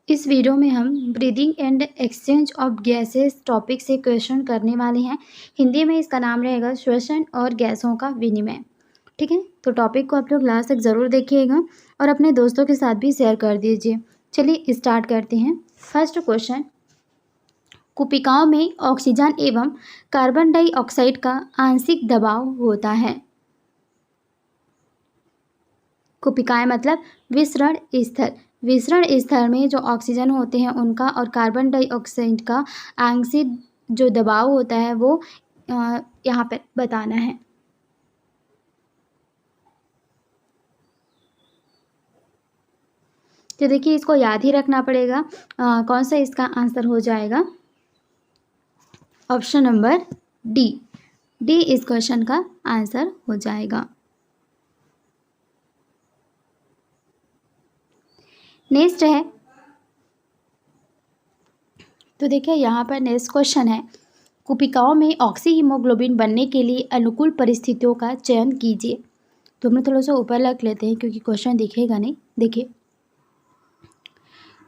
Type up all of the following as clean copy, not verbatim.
इस वीडियो में हम breathing and exchange of gases topic से क्वेश्चन करने वाले हैं। हिंदी में इसका नाम रहेगा श्वसन और गैसों का विनिमय। ठीक है, तो टॉपिक को आप लोग लास्ट तक ज़रूर देखिएगा और अपने दोस्तों के साथ भी शेयर कर दीजिए। चलिए स्टार्ट करते हैं। फर्स्ट क्वेश्चन, कुपिकाओं में ऑक्सीजन एवं कार्बन डाइऑक्साइड का आंशिक दबाव होता है। कुपिकाएं मतलब विसरण स्तर। विसरण स्तर में जो ऑक्सीजन होते हैं उनका और कार्बन डाइऑक्साइड का आंशिक जो दबाव होता है वो यहाँ पर बताना है। तो देखिए, इसको याद ही रखना पड़ेगा। कौन सा इसका आंसर हो जाएगा? Option number D. डी इस क्वेश्चन का आंसर हो जाएगा। नेक्स्ट है, तो देखिए यहाँ पर नेक्स्ट क्वेश्चन है, कुपिकाओं में ऑक्सी हीमोग्लोबिन बनने के लिए अनुकूल परिस्थितियों का चयन कीजिए। तो हम लोग थोड़ा सा ऊपर रख लेते हैं क्योंकि क्वेश्चन दिखेगा नहीं। देखिए,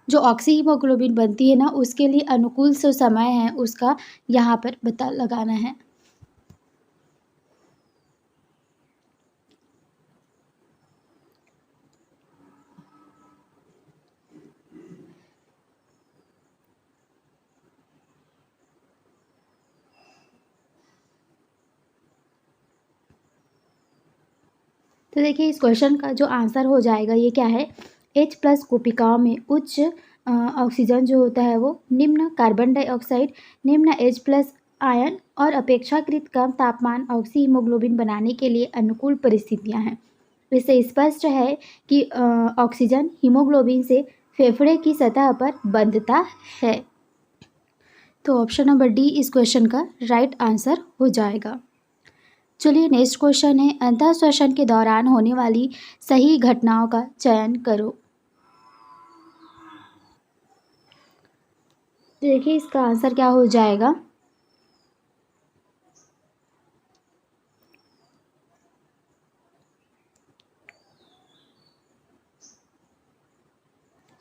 जो ऑक्सी हीमोग्लोबिन बनती है ना, उसके लिए अनुकूल जो समय है उसका यहाँ पर पता लगाना है। तो देखिए, इस क्वेश्चन का जो आंसर हो जाएगा ये क्या है? H+ कोशिकाओं में उच्च ऑक्सीजन जो होता है वो निम्न कार्बन डाइऑक्साइड, निम्न H+ आयन और अपेक्षाकृत कम तापमान ऑक्सी हीमोग्लोबिन बनाने के लिए अनुकूल परिस्थितियां हैं। इससे स्पष्ट है कि ऑक्सीजन हीमोग्लोबिन से फेफड़े की सतह पर बंधता है। तो ऑप्शन नंबर डी इस क्वेश्चन का राइट आंसर हो जाएगा। चलिए नेक्स्ट क्वेश्चन है, अंतःश्वसन के दौरान होने वाली सही घटनाओं का चयन करो। देखिए, इसका आंसर क्या हो जाएगा?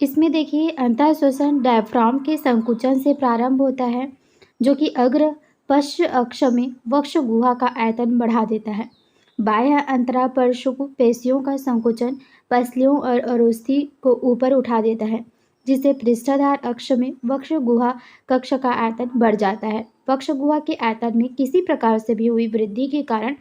इसमें देखिए, अंतःश्वसन डायफ्राम के संकुचन से प्रारंभ होता है जो कि अग्र पश्च अक्ष में वक्ष गुहा का आयतन बढ़ा देता है। बाह्य अंतरापर्श्व पेशियों का संकुचन पसलियों और अरोस्थि को ऊपर उठा देता है जिससे पृष्ठाधार अक्ष में वक्ष गुहा कक्ष का आयतन बढ़ जाता है। वक्ष गुहा के आयतन में किसी प्रकार से भी हुई वृद्धि के कारण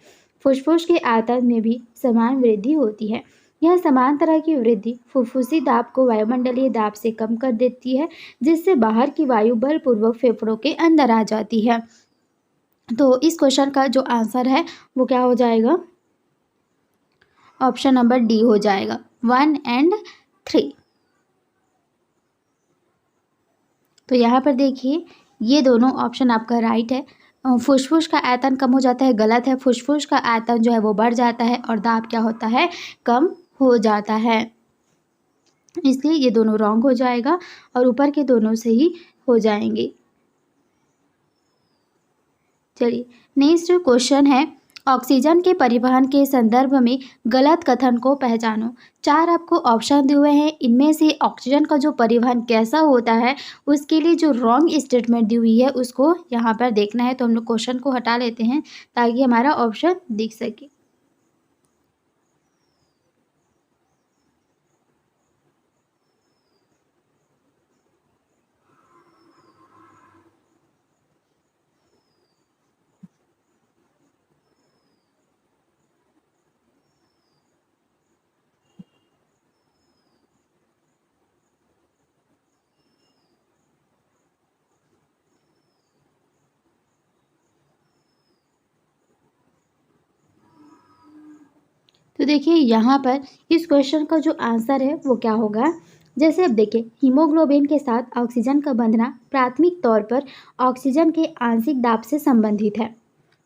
फुसफुस के आयतन में भी समान वृद्धि होती है। यह समान तरह की वृद्धि फुफ्फुसी दाब को वायुमंडलीय दाब से कम कर देती है जिससे बाहर की वायु बलपूर्वक फेफड़ों के अंदर आ जाती है। तो इस क्वेश्चन का जो आंसर है वो क्या हो जाएगा? ऑप्शन नंबर डी हो जाएगा, 1 और 3। तो यहाँ पर देखिए, ये दोनों ऑप्शन आपका राइट है। फुसफुस का आयतन कम हो जाता है, गलत है। फुसफुस का आयतन जो है वो बढ़ जाता है और दाब क्या होता है? कम हो जाता है। इसलिए ये दोनों रॉन्ग हो जाएगा और ऊपर के दोनों सही हो जाएंगे। चलिए नेक्स्ट क्वेश्चन है, ऑक्सीजन के परिवहन के संदर्भ में गलत कथन को पहचानो। 4 आपको ऑप्शन दिए हुए हैं, इनमें से ऑक्सीजन का जो परिवहन कैसा होता है उसके लिए जो रॉन्ग स्टेटमेंट दी हुई है उसको यहाँ पर देखना है। तो हम लोग क्वेश्चन को हटा लेते हैं ताकि हमारा ऑप्शन दिख सके। तो देखिए, यहाँ पर इस क्वेश्चन का जो आंसर है वो क्या होगा? जैसे अब देखिए, हीमोग्लोबिन के साथ ऑक्सीजन का बंधना प्राथमिक तौर पर ऑक्सीजन के आंशिक दाब से संबंधित है।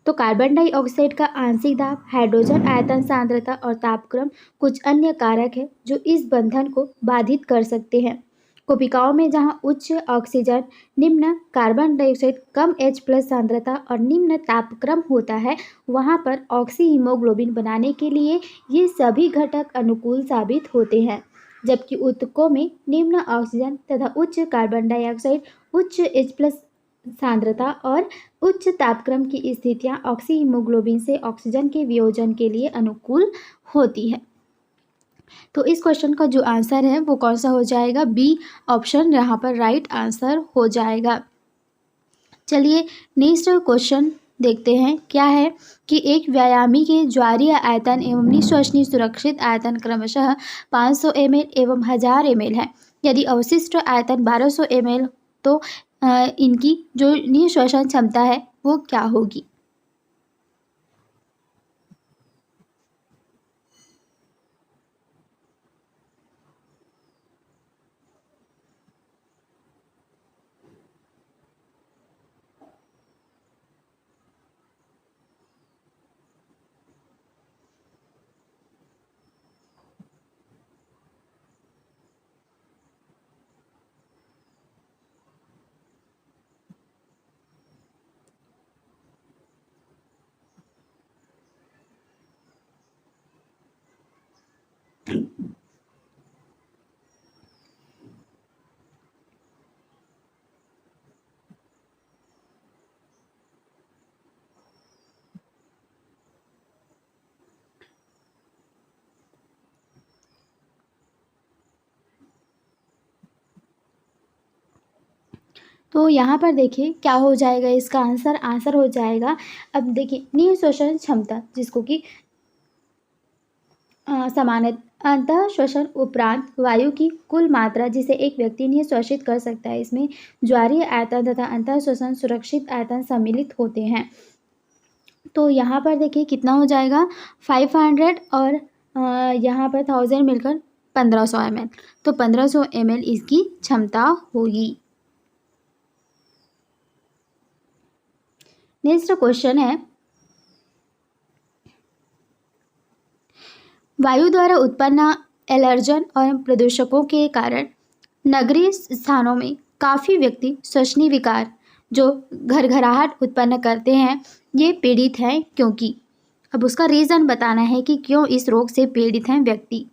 तो कार्बन डाइऑक्साइड का आंशिक दाब, हाइड्रोजन आयतन सांद्रता और तापक्रम कुछ अन्य कारक है जो इस बंधन को बाधित कर सकते हैं। कोशिकाओं में जहां उच्च ऑक्सीजन, निम्न कार्बन डाइऑक्साइड, कम H+ सांद्रता और निम्न तापक्रम होता है, वहां पर ऑक्सी हीमोग्लोबिन बनाने के लिए ये सभी घटक अनुकूल साबित होते हैं। जबकि ऊतकों में निम्न ऑक्सीजन तथा उच्च कार्बन डाइऑक्साइड, उच्च H+ सांद्रता और उच्च तापक्रम की स्थितियां ऑक्सी हीमोग्लोबिन से ऑक्सीजन के वियोजन के लिए अनुकूल होती है। तो इस क्वेश्चन का जो आंसर है वो कौन सा हो जाएगा? बी ऑप्शन यहाँ पर राइट आंसर हो जाएगा। चलिए नेक्स्ट क्वेश्चन देखते हैं। क्या है कि एक व्यायामी के ज्वारीय आयतन एवं निःश्वसनीय सुरक्षित आयतन क्रमशः 500 ml एवं 1000 ml है। यदि अवशिष्ट आयतन 1200 ml तो इनकी जो निःश्वसन क्षमता है वो क्या होगी? तो यहाँ पर देखिए क्या हो जाएगा इसका आंसर हो जाएगा। अब देखिए निःश्वसन क्षमता जिसको कि अंतः श्वसन उपरांत वायु की कुल मात्रा जिसे एक व्यक्ति निःश्वसित कर सकता है, इसमें ज्वारीय आयतन तथा अंतः श्वसन सुरक्षित आयतन सम्मिलित होते हैं। तो यहाँ पर देखिए कितना हो जाएगा 500 और यहाँ पर 1000 मिलकर 1500 ml। तो 1500 ml इसकी क्षमता होगी। नेक्स्ट क्वेश्चन है वायु द्वारा उत्पन्न एलर्जन और प्रदूषकों के कारण नगरीय स्थानों में काफ़ी व्यक्ति श्वसनीय विकार जो घरघराहट उत्पन्न करते हैं ये पीड़ित हैं क्योंकि अब उसका रीज़न बताना है कि क्यों इस रोग से पीड़ित हैं व्यक्ति।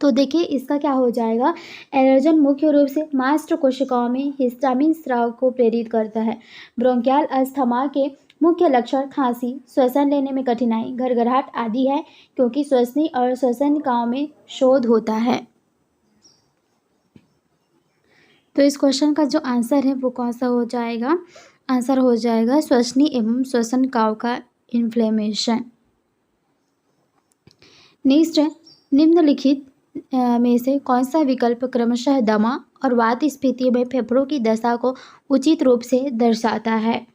तो देखिए इसका क्या हो जाएगा। एलर्जन मुख्य रूप से मास्टर कोशिकाओं में हिस्टामिन स्राव को प्रेरित करता है। ब्रोंकियल अस्थमा के मुख्य लक्षण खांसी, श्वसन लेने में कठिनाई, घरघराहट आदि है क्योंकि श्वसनीय और श्वसनिकाओं में शोध होता है। तो इस क्वेश्चन का जो आंसर है वो कौन सा हो जाएगा? आंसर हो जाएगा श्वसनीय एवं श्वसनिकाओं का इन्फ्लेमेशन। नेक्स्ट है निम्नलिखित में से कौन सा विकल्प क्रमशः दमा और वात स्फीति में फेफड़ों की दशा को उचित रूप से दर्शाता है?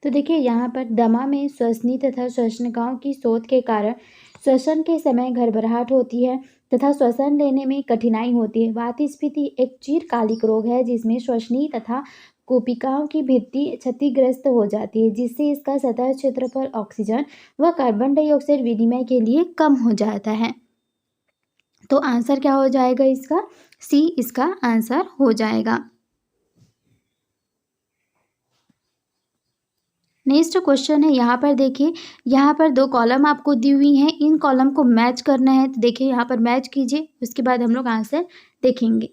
तो देखिए यहाँ पर दमा में श्वसनीय तथा श्वसनिकाओं की शोथ के कारण श्वसन के समय घरघराहट होती है तथा श्वसन लेने में कठिनाई होती है। वात स्फीति एक चिरकालिक रोग है जिसमें श्वसनीय तथा कोशिकाओं की भित्ति क्षतिग्रस्त हो जाती है जिससे इसका सतह क्षेत्र पर ऑक्सीजन व कार्बन डाइऑक्साइड विनिमय के लिए कम हो जाता है। तो आंसर क्या हो जाएगा इसका? सी इसका आंसर हो जाएगा। नेक्स्ट क्वेश्चन है, यहाँ पर देखिए, यहाँ पर दो कॉलम आपको दी हुई हैं, इन कॉलम को मैच करना है। तो देखिए यहाँ पर मैच कीजिए, उसके बाद हम लोग आंसर देखेंगे।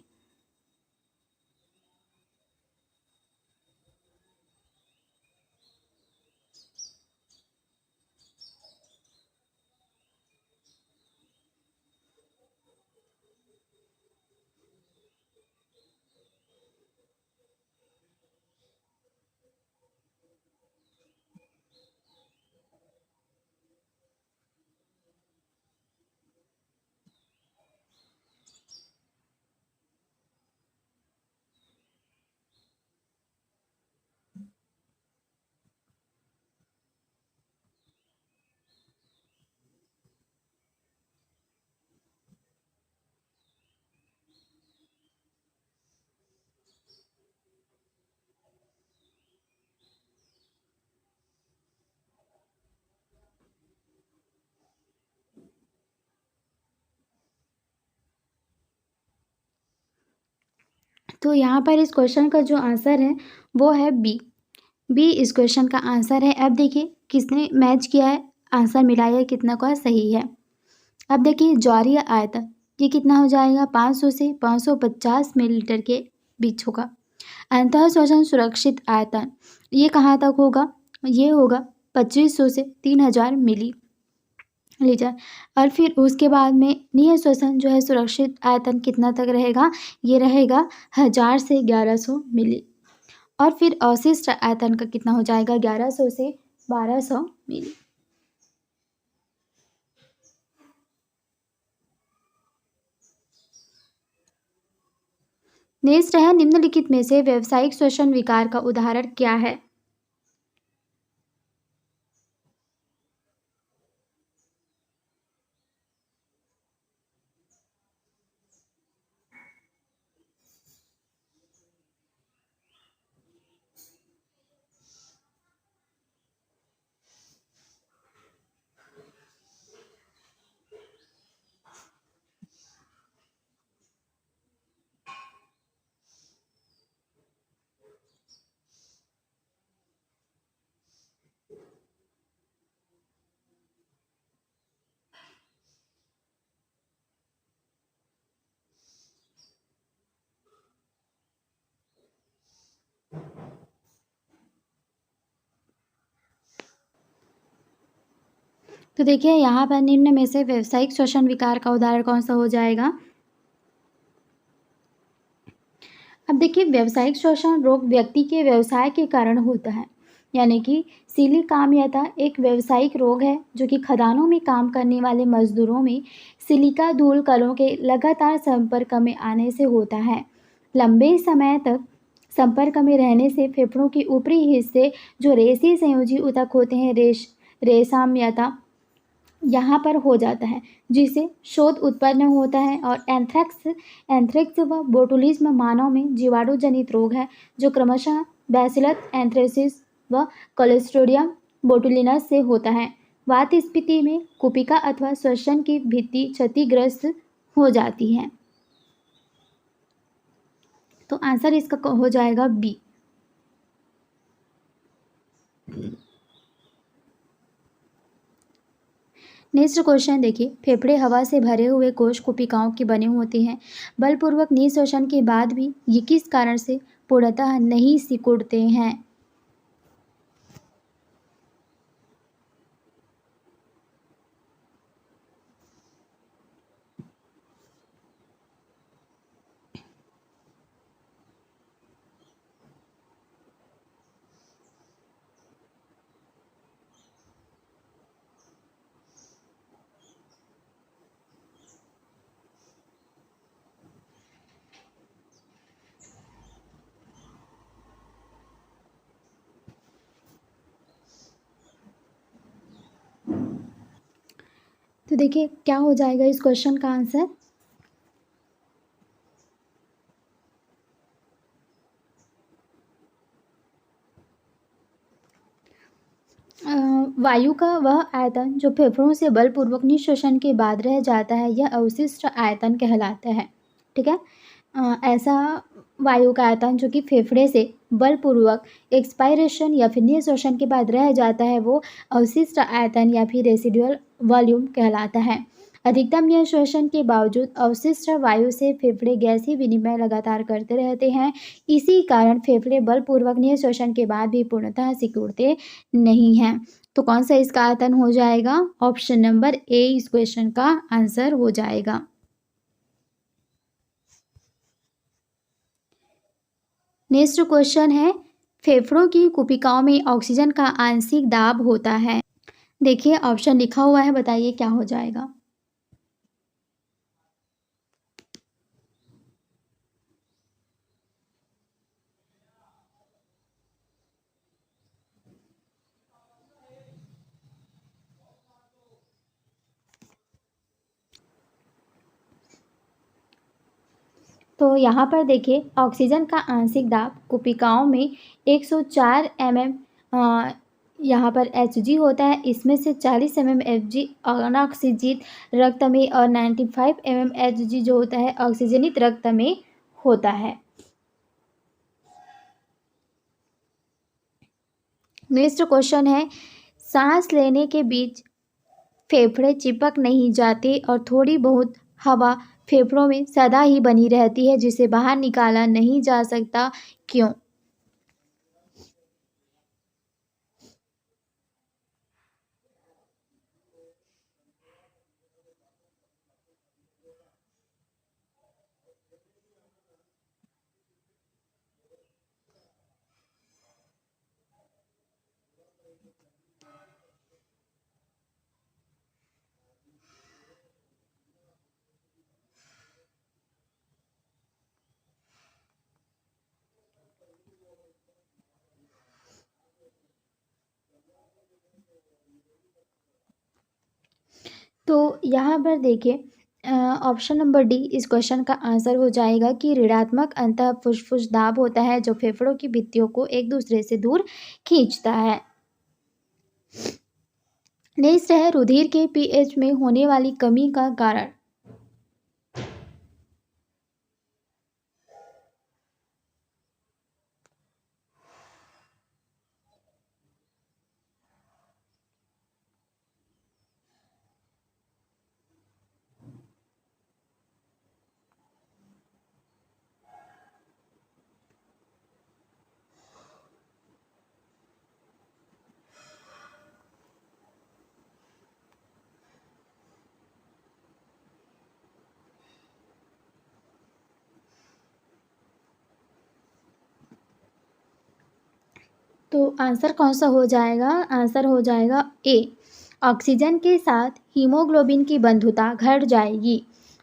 तो यहाँ पर इस क्वेश्चन का जो आंसर है वो है बी। बी इस क्वेश्चन का आंसर है। अब देखिए किसने मैच किया है, आंसर मिलाया है, कितना का सही है। अब देखिए ज्वारीय आयतन, ये कितना हो जाएगा, 500 से 550 मिलीलीटर के बीच होगा। अंतः श्वसन सुरक्षित आयतन, ये कहाँ तक होगा, ये होगा 2500 से 3000 मिली लीटर। और फिर उसके बाद में निह श्वसन जो है सुरक्षित आयतन कितना तक रहेगा, ये रहेगा 1000 से 1100 मिली। और फिर अवशिष्ट आयतन का कितना हो जाएगा, 1100 से 1200 मिली। नेक्स्ट है, निम्नलिखित में से व्यावसायिक श्वसन विकार का उदाहरण क्या है। तो देखिए यहाँ पर निम्न में से व्यावसायिक श्वसन विकार का उदाहरण कौन सा हो जाएगा। अब देखिए व्यावसायिक श्वसन रोग व्यक्ति के व्यवसाय के कारण होता है, यानी कि सिलिकामियता एक व्यावसायिक रोग है जो कि खदानों में काम करने वाले मजदूरों में सिलिका धूल कणों के लगातार संपर्क में आने से होता है। लंबे समय तक संपर्क में रहने से फेफड़ों के ऊपरी हिस्से जो रेशे संयोजी ऊतक होते हैं, रेशमियता यहाँ पर हो जाता है, जिससे शोथ उत्पन्न होता है। और एंथ्रेक्स व बोटुलिज्म मानव में जीवाणु जनित रोग है जो क्रमशः बैसिलस एंथ्रेसिस व क्लोस्ट्रिडियम बोटुलिनस से होता है। वात स्थिति में कुपिका अथवा श्वसन की भित्ति क्षतिग्रस्त हो जाती है। तो आंसर इसका हो जाएगा बी। नेक्स्ट क्वेश्चन देखिए, फेफड़े हवा से भरे हुए कोश कुपिकाओं के बने होते हैं। बलपूर्वक निःश्वसन के बाद भी ये किस कारण से पूर्णतः नहीं सिकुड़ते हैं। तो देखिए क्या हो जाएगा इस क्वेश्चन का आंसर। वायु का वह आयतन जो फेफड़ों से बलपूर्वक निःश्वसन के बाद रह जाता है, यह अवशिष्ट आयतन कहलाता है। ठीक है, ऐसा वायु का आयतन जो कि फेफड़े से बलपूर्वक एक्सपायरेशन या फिर निःश्वसन के बाद रह जाता है, वो अवशिष्ट आयतन या फिर रेसिडुअल वॉल्यूम कहलाता है। अधिकतम निःश्वसन के बावजूद अवशिष्ट वायु से फेफड़े गैसीय विनिमय लगातार करते रहते हैं। इसी कारण फेफड़े बलपूर्वक निःश्वसन के बाद भी पूर्णतः सिकुड़ते नहीं हैं। तो कौन सा इसका आयतन हो जाएगा? ऑप्शन नंबर ए इस क्वेश्चन का आंसर हो जाएगा। नेक्स्ट क्वेश्चन है, फेफड़ों की कुपिकाओं में ऑक्सीजन का आंशिक दाब होता है। देखिए ऑप्शन लिखा हुआ है, बताइए क्या हो जाएगा। तो यहाँ पर देखिए ऑक्सीजन का आंशिक दाब कुपिकाओं में 104 mm यहाँ पर Hg होता है। इसमें से 40 mm Hg अनऑक्सीजित रक्त में और 95 mm Hg जो होता है ऑक्सीजनित रक्त में होता है। नेक्स्ट क्वेश्चन है, सांस लेने के बीच फेफड़े चिपक नहीं जाते और थोड़ी बहुत हवा फेफड़ों में सदा ही बनी रहती है जिसे बाहर निकाला नहीं जा सकता, क्यों? तो यहाँ पर देखिए ऑप्शन नंबर डी इस क्वेश्चन का आंसर हो जाएगा कि ऋणात्मक अंतः फुसफुस दाब होता है जो फेफड़ों की भित्तियों को एक दूसरे से दूर खींचता है। नेक्स्ट है, रुधिर के पीएच में होने वाली कमी का कारण। तो आंसर कौन सा हो जाएगा? आंसर हो जाएगा ए, ऑक्सीजन के साथ हीमोग्लोबिन की बंधुता घट जाएगी।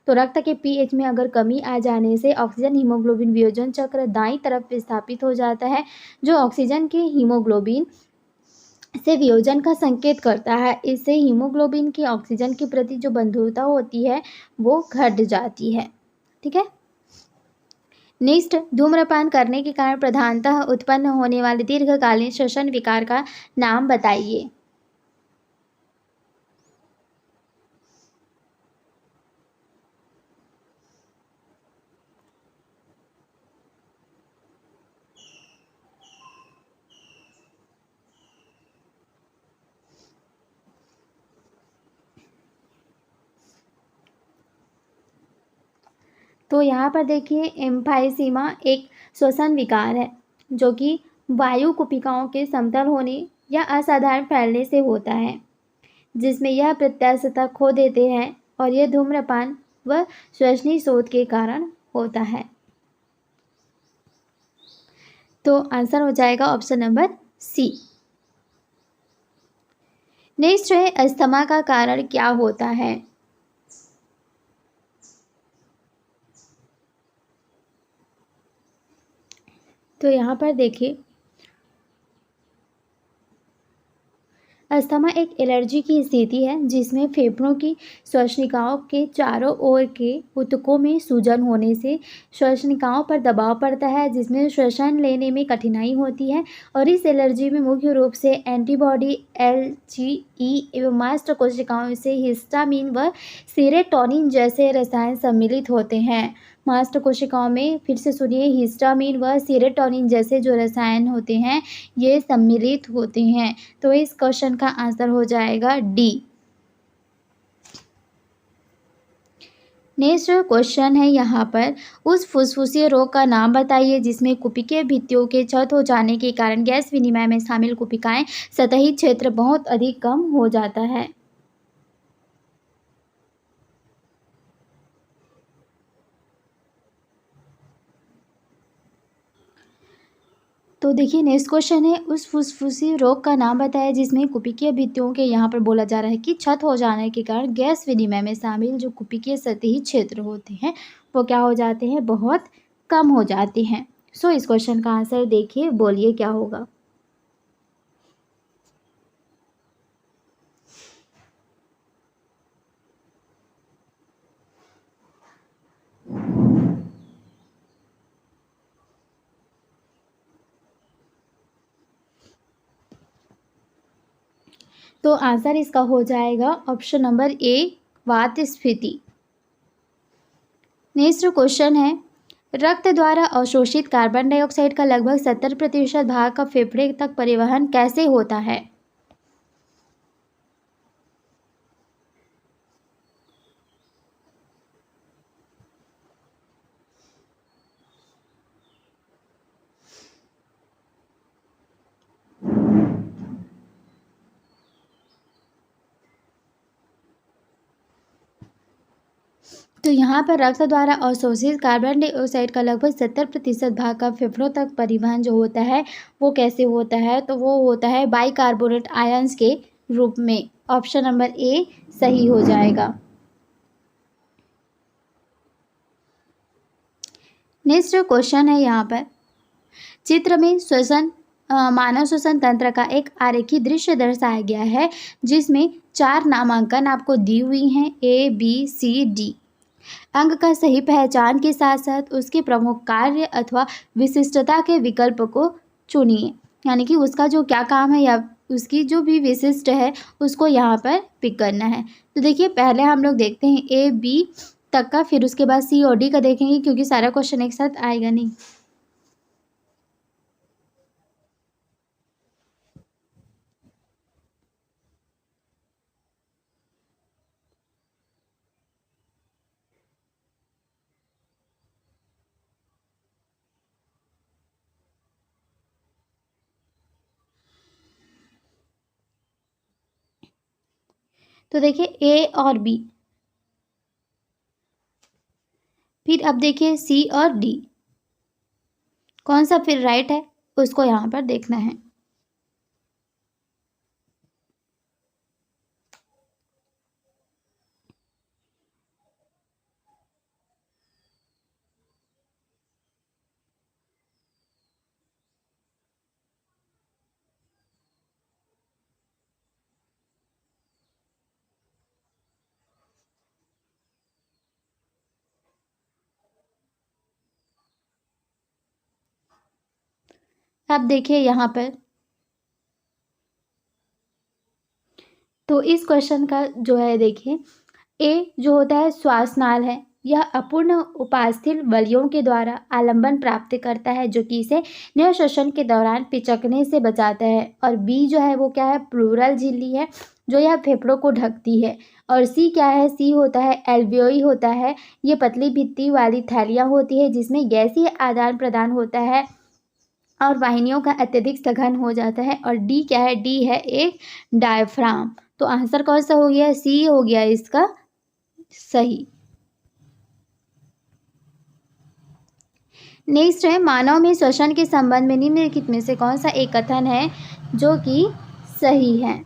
तो रक्त के पीएच में अगर कमी आ जाने से ऑक्सीजन हीमोग्लोबिन वियोजन चक्र दाईं तरफ विस्थापित हो जाता है, जो ऑक्सीजन के हीमोग्लोबिन से वियोजन का संकेत करता है। इससे हीमोग्लोबिन की ऑक्सीजन के प्रति जो बंधुता होती है वो घट जाती है। ठीक है। नेक्स्ट, धूम्रपान करने के कारण प्रधानतः उत्पन्न होने वाले दीर्घकालीन श्वसन विकार का नाम बताइए। तो यहाँ पर देखिए एम्फाइसीमा एक श्वसन विकार है जो कि वायु कुपिकाओं के समतल होने या असाधारण फैलने से होता है, जिसमें यह प्रत्यास्थता खो देते हैं और यह धूम्रपान व श्वसनीय शोथ के कारण होता है। तो आंसर हो जाएगा ऑप्शन नंबर सी। नेक्स्ट है, अस्थमा का कारण क्या होता है? तो यहाँ पर देखिए अस्थमा एक एलर्जी की स्थिति है जिसमें फेफड़ों की श्वसनिकाओं के चारों ओर के ऊतकों में सूजन होने से श्वसनिकाओं पर दबाव पड़ता है, जिसमें श्वसन लेने में कठिनाई होती है। और इस एलर्जी में मुख्य रूप से एंटीबॉडी एलजीई एवं मास्टर कोशिकाओं से हिस्टामिन व सेरोटोनिन जैसे रसायन सम्मिलित होते हैं। मास्ट कोशिकाओं में फिर से सुनिए हिस्टामिन व सेरोटोनिन जैसे जो रसायन होते हैं ये सम्मिलित होते हैं। तो इस क्वेश्चन का आंसर हो जाएगा डी। नेक्स्ट क्वेश्चन है यहाँ पर, उस फुसफुसीय रोग का नाम बताइए जिसमें कुपिकीय भित्तियों के क्षत हो जाने के कारण गैस विनिमय में शामिल कुपिकाएं सतही क्षेत्र बहुत अधिक कम हो जाता है। तो देखिए नेक्स्ट क्वेश्चन है, उस फुसफुसी रोग का नाम बताया जिसमें कुपिकीय भित्तियों के यहाँ पर बोला जा रहा है कि क्षत हो जाने के कारण गैस विनिमय में शामिल जो कुपिकीय सतही क्षेत्र होते हैं वो क्या हो जाते हैं, बहुत कम हो जाते हैं। सो इस क्वेश्चन का आंसर देखिए, बोलिए क्या होगा। तो आंसर इसका हो जाएगा ऑप्शन नंबर ए, वात स्फीति। नेक्स्ट क्वेश्चन है, रक्त द्वारा अवशोषित कार्बन डाइऑक्साइड का लगभग 70% भाग का फेफड़े तक परिवहन कैसे होता है। तो यहाँ पर रक्त द्वारा अवशोषित कार्बन डाइऑक्साइड का लगभग 70% भाग का फेफड़ों तक परिवहन जो होता है वो कैसे होता है, तो वो होता है बाइकार्बोनेट आयंस के रूप में। ऑप्शन नंबर ए सही हो जाएगा। नेक्स्ट क्वेश्चन है यहाँ पर, चित्र में श्वसन मानव श्वसन तंत्र का एक आरेखीय दृश्य दर्शाया गया है जिसमें 4 नामांकन आपको दी हुई हैं, ए बी सी डी। अंग का सही पहचान के साथ साथ उसके प्रमुख कार्य अथवा विशिष्टता के विकल्प को चुनिए, यानी कि उसका जो क्या काम है या उसकी जो भी विशिष्ट है उसको यहाँ पर पिक करना है। तो देखिए पहले हम लोग देखते हैं ए बी तक का, फिर उसके बाद सी और डी का देखेंगे क्योंकि सारा क्वेश्चन एक साथ आएगा नहीं। तो देखिए ए और बी, फिर अब देखिए सी और डी, कौन सा फिर राइट है उसको यहाँ पर देखना है। अब देखिए यहाँ पर, तो इस क्वेश्चन का जो है देखिए, ए जो होता है श्वासनाल है, यह अपूर्ण उपास्थि बलियों के द्वारा आलंबन प्राप्त करता है जो कि इसे निःश्वसन के दौरान पिचकने से बचाता है। और बी जो है वो क्या है, प्लूरल झिल्ली है जो यह फेफड़ों को ढकती है। और सी क्या है, सी होता है एल्वियोई होता है, ये पतली भित्ति वाली थैलियाँ होती है जिसमें गैसीय आदान प्रदान होता है और वाहिनियों का अत्यधिक सघन हो जाता है। और डी क्या है, डी है एक डायफ्राम। तो आंसर कौन सा हो गया, सी हो गया इसका सही। नेक्स्ट है, मानव में श्वसन के संबंध में निम्नलिखित में से कौन सा एक कथन है जो कि सही है।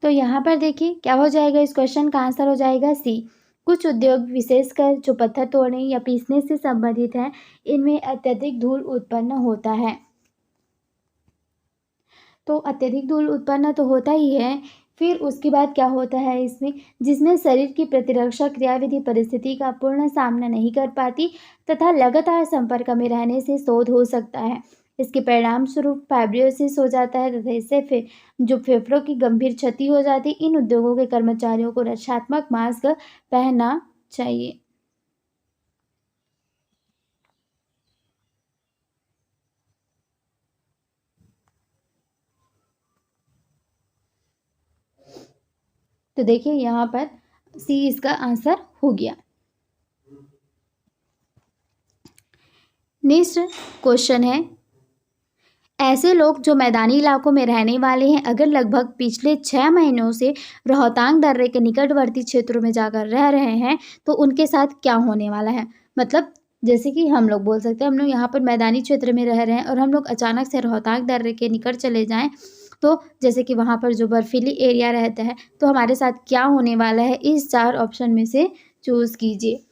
तो यहाँ पर देखिए क्या हो जाएगा, इस क्वेश्चन का आंसर हो जाएगा सी। कुछ उद्योग विशेषकर जो पत्थर तोड़ने या पीसने से संबंधित हैं, इनमें अत्यधिक धूल उत्पन्न होता है। तो अत्यधिक धूल उत्पन्न तो होता ही है, फिर उसके बाद क्या होता है इसमें, जिसमें शरीर की प्रतिरक्षा क्रियाविधि परिस्थिति का पूर्ण सामना नहीं कर पाती तथा लगातार संपर्क में रहने से शोथ हो सकता है। इसके परिणाम स्वरूप फाइब्रोसिस हो जाता है तथा इससे फिर जो फेफड़ों की गंभीर क्षति हो जाती है। इन उद्योगों के कर्मचारियों को रक्षात्मक मास्क पहनना चाहिए। तो देखिए यहाँ पर सी इसका आंसर हो गया। नेक्स्ट क्वेश्चन है, ऐसे लोग जो मैदानी इलाकों में रहने वाले हैं अगर लगभग पिछले 6 महीनों से रोहतांग दर्रे के निकटवर्ती क्षेत्रों में जाकर रह रहे हैं तो उनके साथ क्या होने वाला है। मतलब जैसे कि हम लोग बोल सकते हैं, हम लोग यहाँ पर मैदानी क्षेत्र में रह रहे हैं और हम लोग अचानक से रोहतांग दर्रे के निकट चले जाएं, तो जैसे कि वहाँ पर जो बर्फीली एरिया रहता है तो हमारे साथ क्या होने वाला है, इस 4 ऑप्शन में से चूज कीजिए।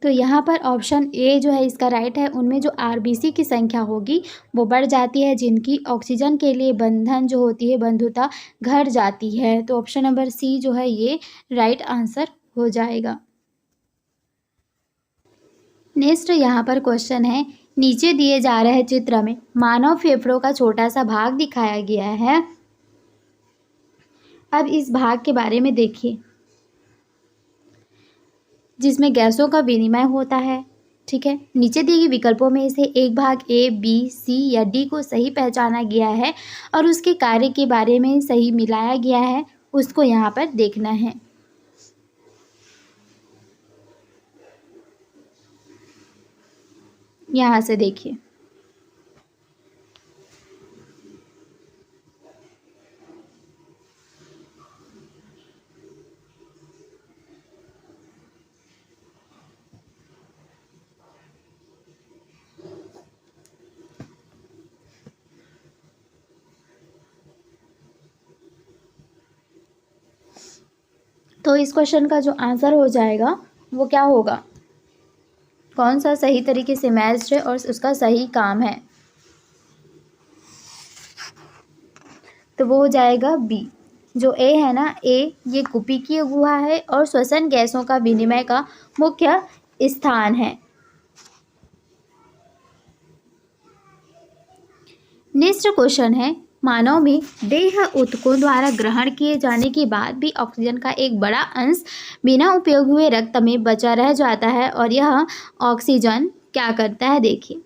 तो यहाँ पर ऑप्शन ए जो है इसका राइट है। उनमें जो आरबीसी की संख्या होगी वो बढ़ जाती है, जिनकी ऑक्सीजन के लिए बंधन जो होती है बंधुता घट जाती है। तो ऑप्शन नंबर सी जो है ये राइट आंसर हो जाएगा। नेक्स्ट यहाँ पर क्वेश्चन है, नीचे दिए जा रहे चित्र में मानव फेफड़ों का छोटा सा भाग दिखाया गया है। अब इस भाग के बारे में देखिए, जिसमें गैसों का विनिमय होता है। ठीक है, नीचे दिए गए विकल्पों में से एक भाग ए, बी, सी या डी को सही पहचाना गया है और उसके कार्य के बारे में सही मिलाया गया है, उसको यहाँ पर देखना है। यहाँ से देखिए, तो इस क्वेश्चन का जो आंसर हो जाएगा वो क्या होगा, कौन सा सही तरीके से मैच है और उसका सही काम है, तो वो हो जाएगा बी। जो ए है ना, ए ये कुपिकीय गुहा है और श्वसन गैसों का विनिमय का मुख्य स्थान है। नेक्स्ट क्वेश्चन है, मानव में देह ऊतकों द्वारा ग्रहण किए जाने के बाद भी ऑक्सीजन का एक बड़ा अंश बिना उपयोग हुए रक्त में बचा रह जाता है और यह ऑक्सीजन क्या करता है, देखिए।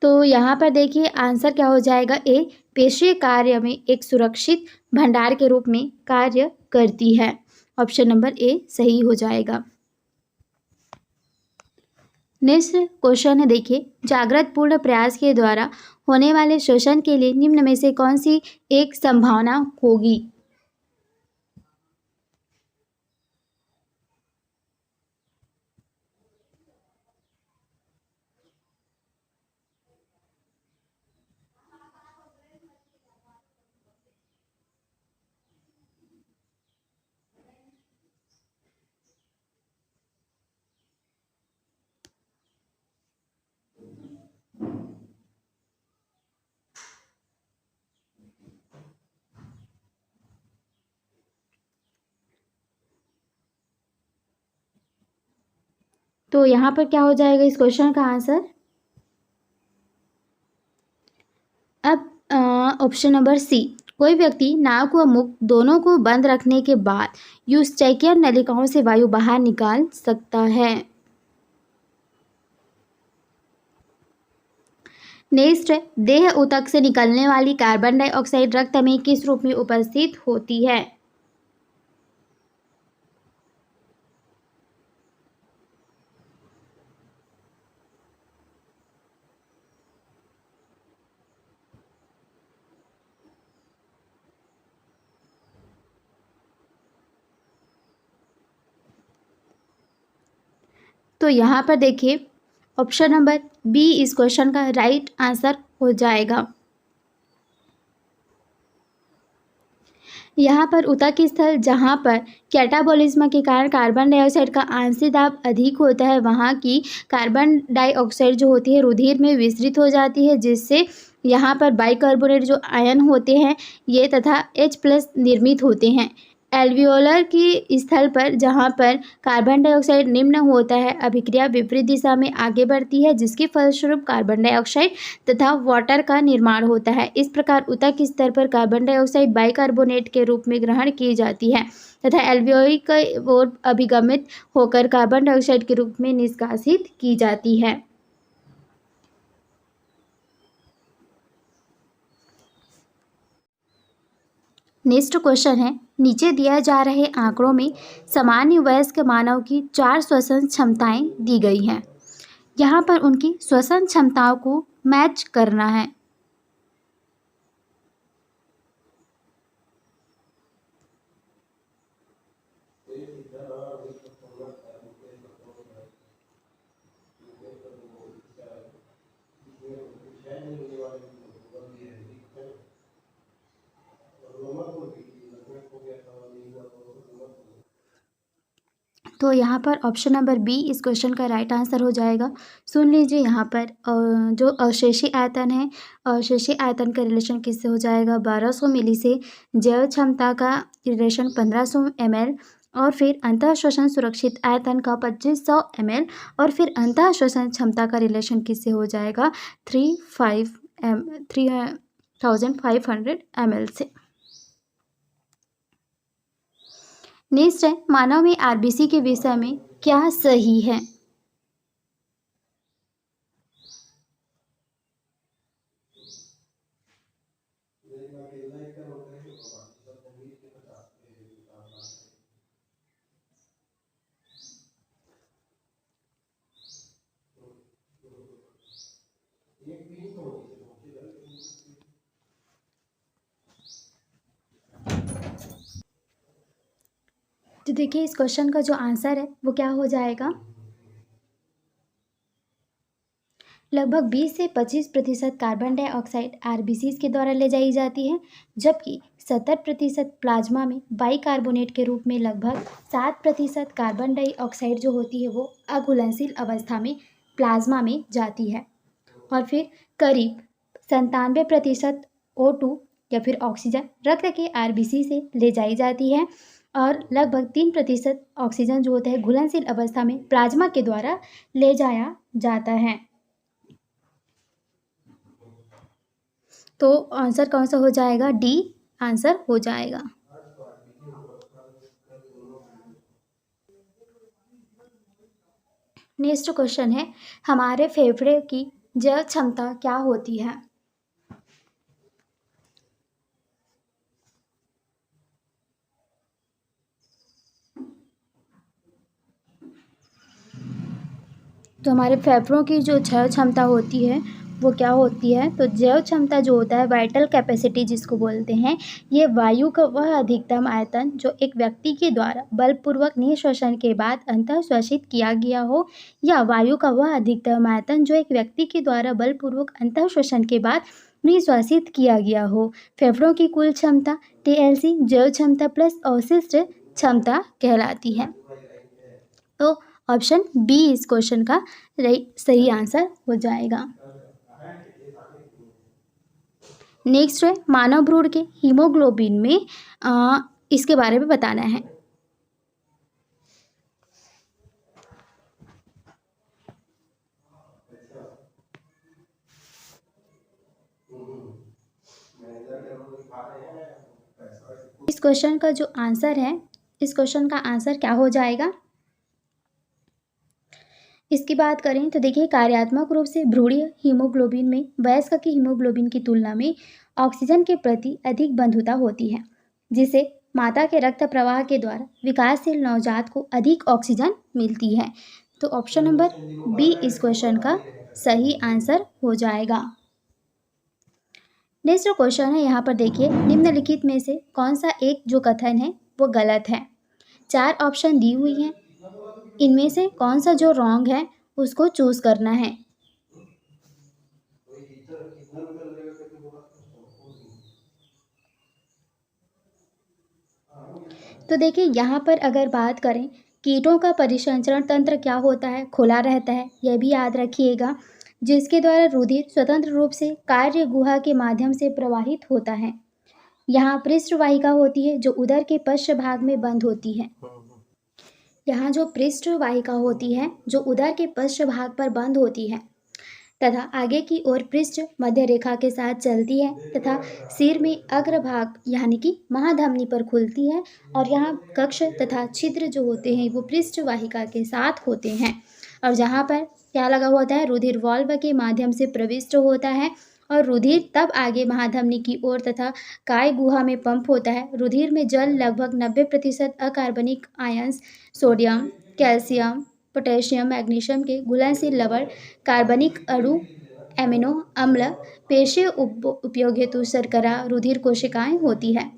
तो यहाँ पर देखिए आंसर क्या हो जाएगा, ए पेशीय कार्य में एक सुरक्षित भंडार के रूप में कार्य करती है। ऑप्शन नंबर ए सही हो जाएगा। नेक्स्ट क्वेश्चन है, देखिए, जागृत पूर्ण प्रयास के द्वारा होने वाले शोषण के लिए निम्न में से कौन सी एक संभावना होगी। तो यहाँ पर क्या हो जाएगा इस क्वेश्चन का आंसर? अब ऑप्शन नंबर सी, कोई व्यक्ति नाक व मुख दोनों को बंद रखने के बाद यूस्ट्रेकियल नलिकाओं से वायु बाहर निकाल सकता है। नेक्स्ट है, देह ऊतक से निकलने वाली कार्बन डाइऑक्साइड रक्त में किस रूप में उपस्थित होती है? तो यहाँ पर देखिए ऑप्शन नंबर बी इस क्वेश्चन का राइट आंसर हो जाएगा। यहाँ पर ऊतक स्थल जहाँ पर कैटाबॉलिज्म के कारण कार्बन डाइऑक्साइड का आंशिक दाब अधिक होता है, वहाँ की कार्बन डाइऑक्साइड जो होती है रुधिर में विसरित हो जाती है, जिससे यहाँ पर बाइकार्बोनेट जो आयन होते हैं ये तथा H+ निर्मित होते हैं। एल्वियोलर की स्थल पर जहाँ पर कार्बन डाइऑक्साइड निम्न होता है, अभिक्रिया विपरीत दिशा में आगे बढ़ती है, जिसके फलस्वरूप कार्बन डाइऑक्साइड तथा वाटर का निर्माण होता है। इस प्रकार ऊतक स्तर पर कार्बन डाइऑक्साइड बाइकार्बोनेट के रूप में ग्रहण की जाती है तथा एल्वियोली की ओर अभिगमित होकर कार्बन डाइऑक्साइड के रूप में निष्कासित की जाती है। नेक्स्ट क्वेश्चन है, नीचे दिया जा रहे आंकड़ों में सामान्य वयस्क मानव की 4 श्वसन क्षमताएं दी गई हैं। यहाँ पर उनकी श्वसन क्षमताओं को मैच करना है। तो यहाँ पर ऑप्शन नंबर बी इस क्वेश्चन का राइट आंसर हो जाएगा। सुन लीजिए यहाँ पर जो अवशेषी आयतन है, अवशेषी आयतन का रिलेशन किससे हो जाएगा? 1200 मिली से जैव क्षमता का रिलेशन 1500 ml, और फिर अंतः श्वसन सुरक्षित आयतन का 2500 ml, और फिर अंतः श्वसन क्षमता का रिलेशन किससे हो जाएगा? 3500 ml से। नेक्स्ट है, मानव में आरबीसी के विषय में क्या सही है? तो देखिए इस क्वेश्चन का जो आंसर है वो क्या हो जाएगा? लगभग 20 से 25% कार्बन डाइऑक्साइड आरबीसीज के द्वारा ले जाई जाती है, जबकि 70% प्लाज्मा में बाइकार्बोनेट के रूप में लगभग 7% कार्बन डाइऑक्साइड जो होती है वो अघुलनशील अवस्था में प्लाज्मा में जाती है, और फिर करीब 97% O2 या फिर ऑक्सीजन रक्त के आरबीसी से ले जाई जाती है, और लगभग 3% ऑक्सीजन जो होता है घुलनशील अवस्था में प्लाज्मा के द्वारा ले जाया जाता है। तो आंसर कौन सा हो जाएगा? डी आंसर हो जाएगा। नेक्स्ट क्वेश्चन है, हमारे फेफड़े की जैव क्षमता क्या होती है? तो हमारे फेफड़ों की जो जैव क्षमता होती है वो क्या होती है? तो जैव क्षमता जो होता है, वाइटल कैपेसिटी जिसको बोलते हैं, ये वायु का वह अधिकतम आयतन जो एक व्यक्ति के द्वारा बलपूर्वक निःश्वसन के बाद अंतःश्वसित किया गया हो, या वायु का वह अधिकतम आयतन जो एक व्यक्ति के द्वारा बलपूर्वक अंतःश्वसन के बाद निःश्वासित किया गया हो। फेफड़ों की कुल क्षमता TLC जैव क्षमता प्लस अवशिष्ट क्षमता कहलाती है। तो ऑप्शन बी इस क्वेश्चन का सही आंसर हो जाएगा। नेक्स्ट है, मानव भ्रूण के हीमोग्लोबिन में इसके बारे में बताना है। इस क्वेश्चन का जो आंसर है, इस क्वेश्चन का आंसर क्या हो जाएगा? इसकी बात करें तो देखिए, कार्यात्मक रूप से भ्रूणीय हीमोग्लोबिन में वयस्क की हीमोग्लोबिन की तुलना में ऑक्सीजन के प्रति अधिक बंधुता होती है, जिसे माता के रक्त प्रवाह के द्वारा विकासशील नवजात को अधिक ऑक्सीजन मिलती है। तो ऑप्शन नंबर बी इस क्वेश्चन का सही आंसर हो जाएगा। नेक्स्ट जो क्वेश्चन है यहाँ पर देखिए, निम्नलिखित में से कौन सा एक जो कथन है वो गलत है? 4 ऑप्शन दी हुई हैं, इनमें से कौन सा जो रॉन्ग है उसको चूज करना है। तो देखिए, यहाँ पर अगर बात करें, कीटों का परिसंचरण तंत्र क्या होता है? खुला रहता है, यह भी याद रखिएगा, जिसके द्वारा रुधिर स्वतंत्र रूप से कार्य गुहा के माध्यम से प्रवाहित होता है। यहाँ पृष्ठवाहिका होती है जो उदर के पश्च भाग में बंद होती है। यहाँ जो पृष्ठवाहिका होती है जो उदर के पश्च भाग पर बंद होती है तथा आगे की ओर पृष्ठ मध्य रेखा के साथ चलती है तथा सिर में अग्रभाग यानी कि महाधमनी पर खुलती है, और यहाँ कक्ष तथा छिद्र जो होते हैं वो पृष्ठवाहिका के साथ होते हैं, और जहाँ पर क्या लगा होता है? रुधिर वाल्व के माध्यम से प्रविष्ट होता है, और रुधिर तब आगे महाधमनी की ओर तथा काय गुहा में पंप होता है। रुधिर में जल लगभग 90% अकार्बनिक ions sodium, calcium, potassium, magnesium के घुलनशील लवण, कार्बनिक अणु, एमिनो अम्ल, पेशीय उपयोग हेतु शर्करा, रुधिर कोशिकाएं होती है।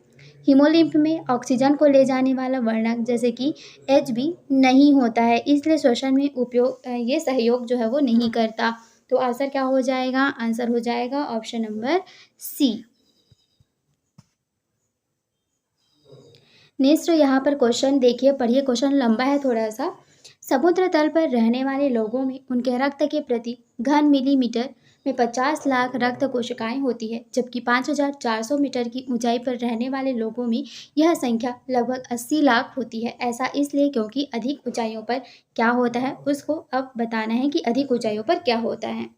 हीमोलिम्फ में ऑक्सीजन को ले जाने वाला वर्णक जैसे कि Hb नहीं होता है, इसलिए श्वसन में उपयोग ये सहयोग जो है वो नहीं करता। तो आंसर क्या हो जाएगा? आंसर हो जाएगा ऑप्शन नंबर सी। नेक्स्ट यहाँ पर क्वेश्चन देखिए, पढ़िए, क्वेश्चन लंबा है थोड़ा सा। समुद्र तल पर रहने वाले लोगों में उनके रक्त के प्रति घन मिलीमीटर में 50 लाख रक्त कोशिकाएं होती है, जबकि 5400 मीटर की ऊंचाई पर रहने वाले लोगों में यह संख्या लगभग 80 लाख होती है। ऐसा इसलिए क्योंकि अधिक ऊंचाइयों पर क्या होता है उसको अब बताना है कि अधिक ऊंचाइयों पर क्या होता है।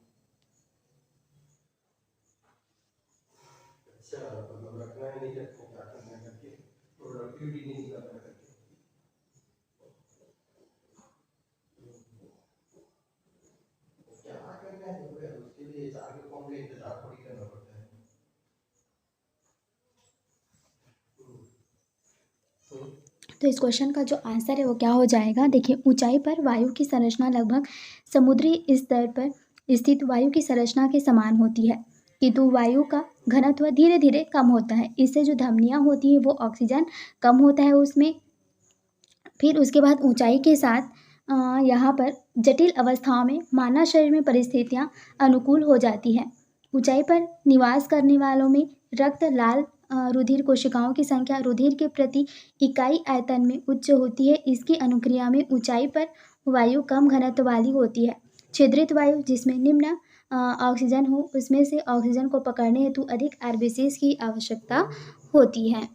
तो इस क्वेश्चन का जो आंसर है वो क्या हो जाएगा? देखिए, ऊंचाई पर वायु की संरचना लगभग समुद्री स्तर पर स्थित वायु की संरचना के समान होती है, किंतु वायु का घनत्व धीरे धीरे कम होता है। इससे जो धमनियाँ होती है वो ऑक्सीजन कम होता है उसमें। फिर उसके बाद ऊंचाई के साथ यहाँ पर जटिल अवस्थाओं में मानव शरीर में परिस्थितियाँ अनुकूल हो जाती हैं। ऊंचाई पर निवास करने वालों में रक्त लाल रुधिर कोशिकाओं की संख्या रुधिर के प्रति इकाई आयतन में उच्च होती है। इसकी अनुक्रिया में ऊंचाई पर वायु कम घनत्व वाली होती है। छिद्रित वायु जिसमें निम्न ऑक्सीजन हो, उसमें से ऑक्सीजन को पकड़ने हेतु अधिक आरबीसीज की आवश्यकता होती है।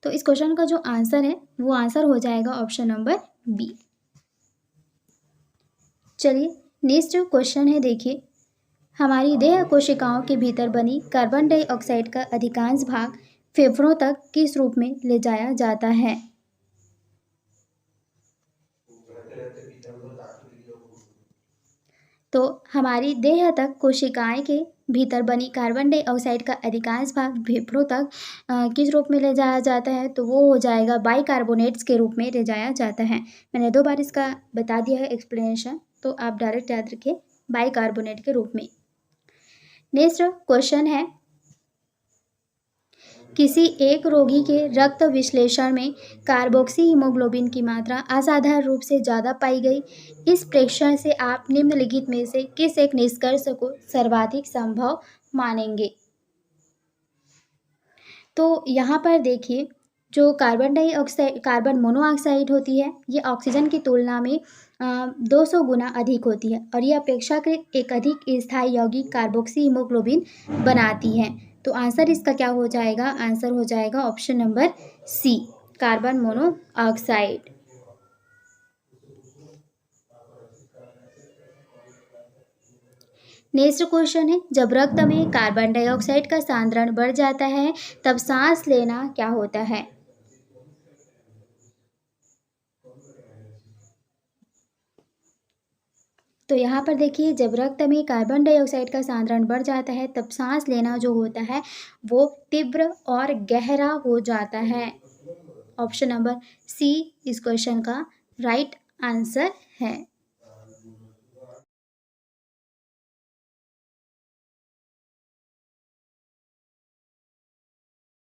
तो इस क्वेश्चन का जो आंसर है वो आंसर हो जाएगा ऑप्शन नंबर बी। चलिए, नेक्स्ट जो क्वेश्चन है देखिए, हमारी देह कोशिकाओं के भीतर बनी कार्बन डाइऑक्साइड का अधिकांश भाग फेफड़ों तक किस रूप में ले जाया जाता है? तो हमारी देह तक कोशिकाएं के भीतर बनी कार्बन डाइऑक्साइड का अधिकांश भाग फेफड़ों तक किस रूप में ले जाया जाता है? तो वो हो जाएगा बाइकार्बोनेट्स के रूप में ले जाया जाता है। मैंने 2 बार इसका बता दिया है एक्सप्लेनेशन, तो आप डायरेक्ट याद रखिए बाइकार्बोनेट के रूप में। नेक्स्ट क्वेश्चन है, किसी एक रोगी के रक्त विश्लेषण में कार्बोक्सी हीमोग्लोबिन की मात्रा असाधारण रूप से ज़्यादा पाई गई। इस प्रेक्षण से आप निम्नलिखित में से किस एक निष्कर्ष को सर्वाधिक संभव मानेंगे? तो यहाँ पर देखिए, जो कार्बन मोनोऑक्साइड होती है ये ऑक्सीजन की तुलना में 200 गुना अधिक होती है, और ये अपेक्षाकृत एक अधिक स्थायी यौगिक कार्बोक्सी हीमोग्लोबिन बनाती है। तो आंसर इसका क्या हो जाएगा? आंसर हो जाएगा option number C, carbon monoxide. Next question है, जब रक्त में कार्बन डाइऑक्साइड का सांद्रण बढ़ जाता है तब सांस लेना क्या होता है? तो यहाँ पर देखिए, जब रक्त में कार्बन डाइऑक्साइड का सांद्रण बढ़ जाता है तब सांस लेना जो होता है वो तीव्र और गहरा हो जाता है। ऑप्शन नंबर सी इस क्वेश्चन का राइट आंसर है।